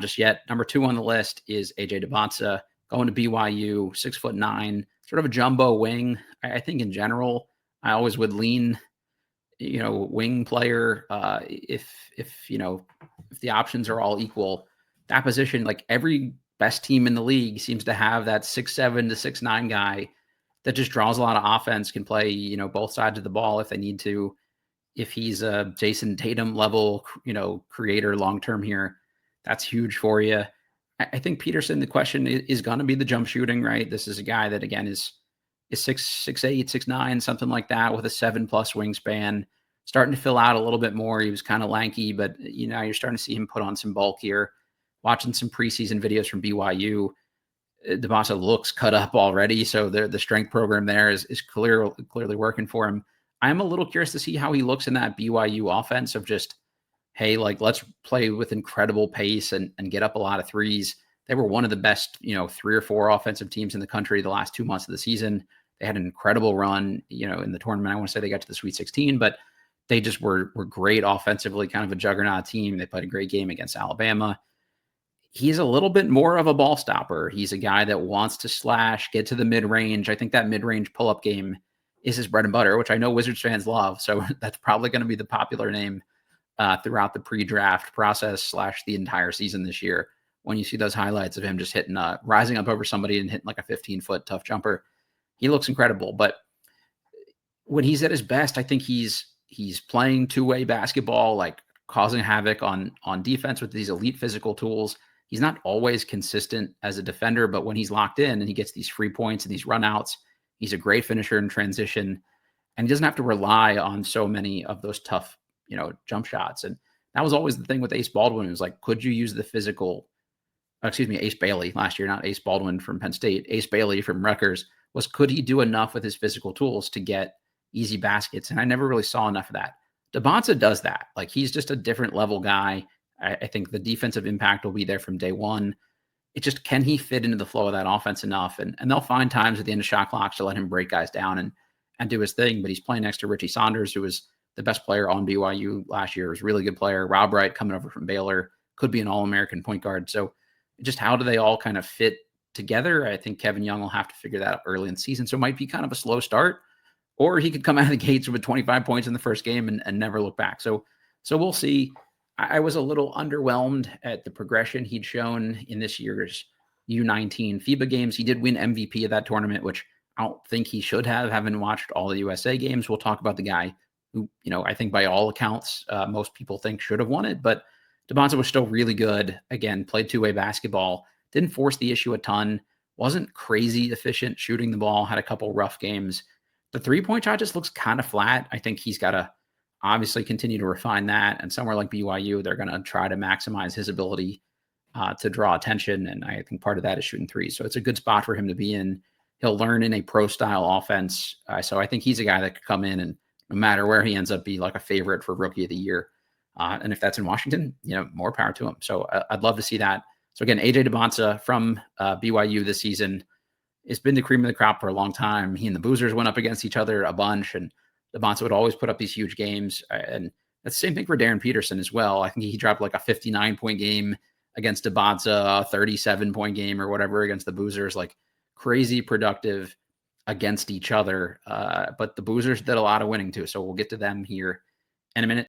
just yet. Number 2 on the list is AJ Dybantsa, going to BYU, 6'9", sort of a jumbo wing. I think in general, I always would lean, wing player. If the options are all equal, that position, like every best team in the league seems to have that 6'7" to 6'9" guy that just draws a lot of offense, can play, both sides of the ball if they need to. If he's a Jason Tatum level, creator long-term here, that's huge for you. I think Peterson, the question is going to be the jump shooting, right? This is a guy that, again, is 6'8", 6'9", something like that, with a 7+ wingspan, starting to fill out a little bit more. He was kind of lanky, but you're starting to see him put on some bulk here. Watching some preseason videos from BYU, Dybantsa looks cut up already, so the strength program there is clearly working for him. I'm a little curious to see how he looks in that BYU offense of just, hey, like, let's play with incredible pace and get up a lot of threes. They were one of the best, 3 or 4 offensive teams in the country the last 2 months of the season. They had an incredible run, in the tournament. I want to say they got to the Sweet 16, but they just were great offensively, kind of a juggernaut team. They played a great game against Alabama. He's a little bit more of a ball stopper. He's a guy that wants to slash, get to the mid-range. I think that mid-range pull-up game is his bread and butter, which I know Wizards fans love. So that's probably going to be the popular name throughout the pre-draft process / the entire season this year. When you see those highlights of him just hitting, rising up over somebody and hitting like a 15-foot tough jumper, he looks incredible. But when he's at his best, I think he's playing two-way basketball, like causing havoc on defense with these elite physical tools. He's not always consistent as a defender, but when he's locked in and he gets these free points and these runouts, he's a great finisher in transition, and he doesn't have to rely on so many of those tough, jump shots. And that was always the thing with Ace Baldwin. It was like, could you use the physical? Ace Bailey last year, not Ace Baldwin from Penn State. Ace Bailey from Rutgers was, could he do enough with his physical tools to get easy baskets? And I never really saw enough of that. Dybantsa does that. Like, he's just a different level guy. I think the defensive impact will be there from day one. It just, can he fit into the flow of that offense enough? And they'll find times at the end of shot clocks to let him break guys down and do his thing. But he's playing next to Richie Saunders, who was the best player on BYU last year. Was a really good player. Rob Wright coming over from Baylor, could be an All-American point guard. So just how do they all kind of fit together? I think Kevin Young will have to figure that out early in the season. So it might be kind of a slow start, or he could come out of the gates with 25 points in the first game and never look back. So we'll see. I was a little underwhelmed at the progression he'd shown in this year's U19 FIBA games. He did win MVP of that tournament, which I don't think he should have. Haven't watched all the USA games. We'll talk about the guy who, I think by all accounts, most people think should have won it. But Dybantsa was still really good. Again, played two-way basketball. Didn't force the issue a ton. Wasn't crazy efficient shooting the ball. Had a couple rough games. The three-point shot just looks kind of flat. I think he's got to obviously continue to refine that. And somewhere like BYU, they're going to try to maximize his ability to draw attention. And I think part of that is shooting threes. So it's a good spot for him to be in. He'll learn in a pro-style offense. So I think he's a guy that could come in and no matter where he ends up, be like a favorite for Rookie of the Year. And if that's in Washington, more power to him. So I'd love to see that. So again, AJ Dybantsa from BYU this season has been the cream of the crop for a long time. He and the Boozers went up against each other a bunch, and Dybantsa would always put up these huge games. And that's the same thing for Darren Peterson as well. I think he dropped like a 59-point game against Dybantsa, a 37-point game or whatever against the Boozers, like crazy productive against each other. But the Boozers did a lot of winning too. So we'll get to them here in a minute.